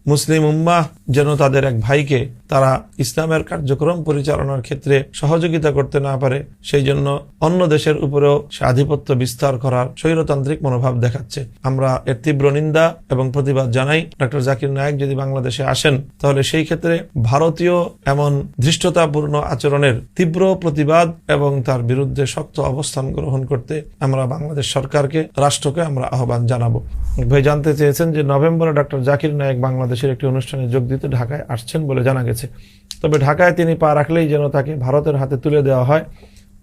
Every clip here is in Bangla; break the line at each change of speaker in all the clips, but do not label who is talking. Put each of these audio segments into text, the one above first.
মুসলিম উম্মাহ যেন তাদের এক ভাইকে তারা ইসলামের কার্যক্রম পরিচালনার ক্ষেত্রে সহযোগিতা করতে না পারে, সেই জন্য অন্য দেশের উপরেও সে আধিপত্য বিস্তার করার স্বৈরতান্ত্রিক মনোভাব দেখাচ্ছে। আমরা এর তীব্র নিন্দা এবং প্রতিবাদ জানাই। ডক্টর জাকির নায়েক যদি বাংলাদেশে আসেন তাহলে সেই ক্ষেত্রে ভারতীয় এমন ধৃষ্টতাপূর্ণ আচরণের তীব্র প্রতিবাদ এবং তার বিরুদ্ধে শক্ত অবস্থান গ্রহণ করতে আমরা বাংলাদেশ সরকারকে, রাষ্ট্রকে আমরা আহ্বান জানাবো। ভাই জানতে চেয়েছেন যে নভেম্বরে ডক্টর জাকির নায়েক বাংলাদেশের একটি অনুষ্ঠানে যোগ দিতে ঢাকায় আসছেন বলে জানা গেছে। তবে ঢাকায় তিনি পা রাখলেই যেন তাকে ভারতের হাতে তুলে দেওয়া হয়,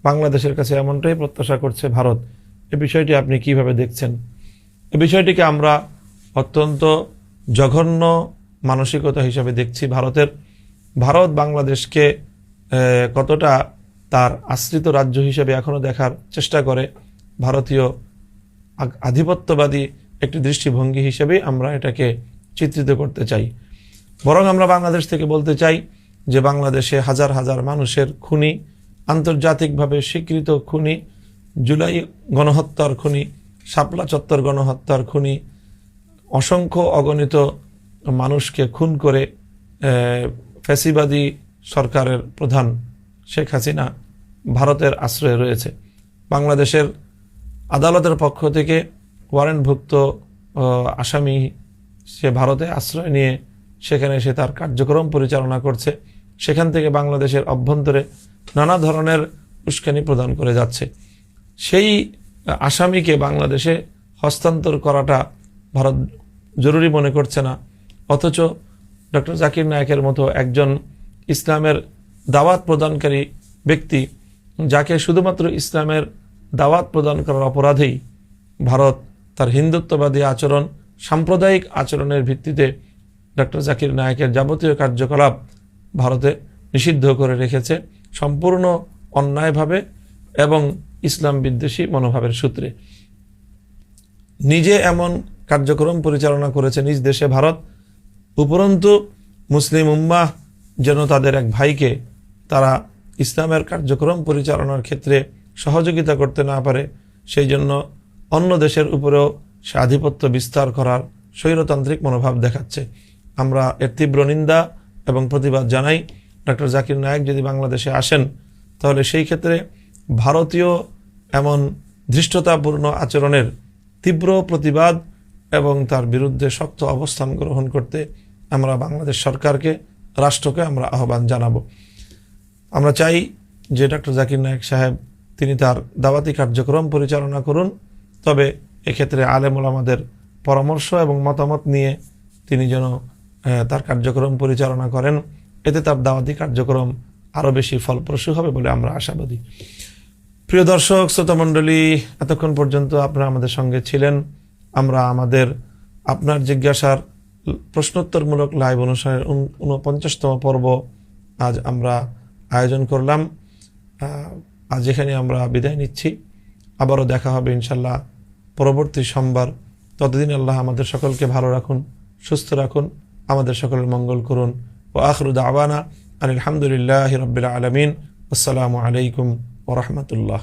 বাংলাদেশের কাছে এমনটাই প্রত্যাশা করছে ভারত। এই বিষয়টি আপনি কিভাবে দেখছেন? এই বিষয়টিকে আমরা অত্যন্ত জঘন্য মানসিকতা হিসাবে দেখছি ভারতের। ভারত বাংলাদেশকে কতটা তার আশ্রিত রাজ্য হিসেবে এখনো দেখার চেষ্টা করে, ভারতীয় আধিপত্যবাদী একটি দৃষ্টিভঙ্গি হিসেবে আমরা এটাকে চিত্রিত করতে চাই। বরং আমরা বাংলাদেশ থেকে বলতে চাই যে বাংলাদেশে হাজার হাজার মানুষের খুনি, আন্তর্জাতিকভাবে স্বীকৃত খুনি, জুলাই গণহত্যার খুনি, শাপলা চত্বর গণহত্যার খুনি, অসংখ্য অগণিত মানুষকে খুন করে ফ্যাসিবাদী সরকারের প্রধান শেখ হাসিনা ভারতের আশ্রয়ে রয়েছে। বাংলাদেশের আদালতের পক্ষ থেকে ওয়ারেন্টভুক্ত আসামি সে ভারতে আশ্রয় নিয়ে সেখানে সে তার কার্যক্রম পরিচালনা করছে। সেখান থেকে বাংলাদেশের অভ্যন্তরে নানা ধরনের উস্কানি প্রদান করে যাচ্ছে। সেই আসামিকে বাংলাদেশে হস্তান্তর করাটা ভারত জরুরি মনে করছে না, অথচ ডক্টর জাকির নায়েকের মতো একজন ইসলামের দাওয়াত প্রদানকারী ব্যক্তি, যাকে শুধুমাত্র ইসলামের দাওয়াত প্রদান করার অপরাধেই ভারত তার হিন্দুত্ববাদী আচরণ, সাম্প্রদায়িক আচরণের ভিত্তিতে ডক্টর জাকির নায়েকের যাবতীয় কার্যকলাপ ভারতে নিষিদ্ধ করে রেখেছে, সম্পূর্ণ অন্যায়ভাবে এবং ইসলাম বিদ্বেষী মনোভাবের সূত্রে। নিজে এমন কার্যক্রম পরিচালনা করেছে নিজ দেশে ভারত, উপরন্তু মুসলিম উম্মাহ যেন তাদের এক ভাইকে তারা ইসলামের কার্যক্রম পরিচালনার ক্ষেত্রে সহযোগিতা করতে না পারে, সেই জন্য অন্য দেশের উপরেও সে আধিপত্য বিস্তার করার স্বৈরতান্ত্রিক মনোভাব দেখাচ্ছে। আমরা এর তীব্র নিন্দা এবং প্রতিবাদ জানাই। ডক্টর জাকির নায়েক যদি বাংলাদেশে আসেন তাহলে সেই ক্ষেত্রে ভারতীয় এমন ধৃষ্টতাপূর্ণ আচরণের তীব্র প্রতিবাদ এবং তার বিরুদ্ধে শক্ত অবস্থান গ্রহণ করতে আমরা বাংলাদেশ সরকারকে, রাষ্ট্রকে আমরা আহ্বান জানাবো। আমরা চাই যে ডক্টর জাকির নায়েক সাহেব তিনি তার দাওয়াতি কার্যক্রম পরিচালনা করুন, তবে এক্ষেত্রে আলেম ওলামাদের পরামর্শ এবং মতামত নিয়ে তিনি যেন তার কার্যক্রম পরিচালনা করেন, এতে তার দাওয়াতি কার্যক্রম আরও বেশি ফলপ্রসূ হবে বলে আমরা আশাবাদী। প্রিয় দর্শক শ্রোতা মণ্ডলী, এতক্ষণ পর্যন্ত আপনারা আমাদের সঙ্গে ছিলেন। আমরা আমাদের আপনার জিজ্ঞাসার প্রশ্নোত্তরমূলক লাইভ অনুষ্ঠানের 49তম পর্ব আজ আমরা আয়োজন করলাম। আজ এখানে আমরা বিদায় নিচ্ছি, আবারও দেখা হবে ইনশাল্লাহ পরবর্তী সোমবার। ততদিন আল্লাহ আমাদের সকলকে ভালো রাখুন, সুস্থ রাখুন, আমাদের সকলের মঙ্গল করুন। ওয়া আখিরু দাওয়ানা আলহামদুলিল্লাহি রাব্বিল আলামিন। আসসালামু আলাইকুম ওয়া রাহমাতুল্লাহ।